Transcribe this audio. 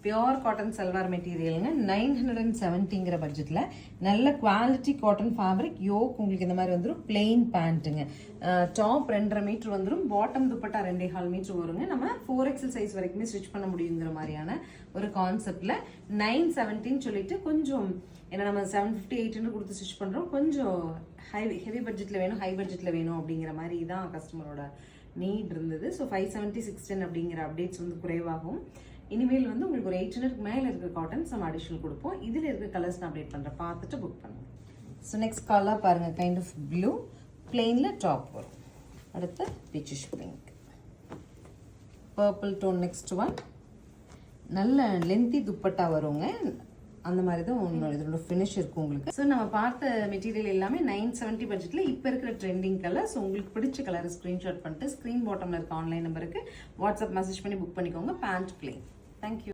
Pure cotton salwar மெட்டீரியலுங்க. 970ங்கிற பட்ஜெட்டில் நல்ல குவாலிட்டி காட்டன் ஃபேப்ரிக். யோக் உங்களுக்கு இந்த மாதிரி வந்துடும். பிளெயின் பேண்ட்டுங்க. டாப் 2.5 மீட்டர் வந்துடும். பாட்டம் துப்பட்டா 2.25 மீட்டர் வருங்க. நம்ம 4XL சைஸ் வரைக்குமே ஸ்டிச் பண்ண முடியுங்கிற மாதிரியான ஒரு கான்செப்டில் 970 சொல்லிட்டு கொஞ்சம் ஏன்னா நம்ம 750 800 கொடுத்து ஸ்டிச் பண்ணுறோம். கொஞ்சம் ஹெவி பட்ஜெட்டில் வேணும், ஹை பட்ஜெட்டில் வேணும் அப்படிங்கிற மாதிரி தான் கஸ்டமரோட நீட் இருந்தது. ஸோ 570 610 அப்படிங்கிற அப்டேட்ஸ் வந்து குறைவாகும். இனிமேல் வந்து உங்களுக்கு ஒரு 800க்கு மேலே இருக்கிற காட்டன்ஸ் நம்ம அடிஷனல் கொடுப்போம். இதில் இருக்கிற கலர்ஸ் நான் அப்டேட் பண்ணுறேன், பார்த்துட்டு புக் பண்ணுங்க. ஸோ நெக்ஸ்ட் கலர் பாருங்கள், கைண்ட் ஆஃப் ப்ளூ பிளெயினில் டாப் வரும். அடுத்து peachish pink, purple tone. Next one நல்ல லென்த்தி துப்பட்டா வருங்க. அந்த மாதிரி தான் இதோட ஃபினிஷ் இருக்கும் உங்களுக்கு. ஸோ நம்ம பார்த்த மெட்டீரியல் எல்லாமே 970 பட்ஜெட்டில் இப்போ இருக்கிற ட்ரெண்டிங் கலர். ஸோ உங்களுக்கு பிடிச்ச கலரை ஸ்க்ரீன்ஷாட் பண்ணிட்டு ஸ்க்ரீன் பாட்டமில் இருக்க ஆன்லைன் நம்பருக்கு வாட்ஸ்அப் மெசேஜ் பண்ணி புக் பண்ணிக்கோங்க. Pant plain. தேங்க்யூ.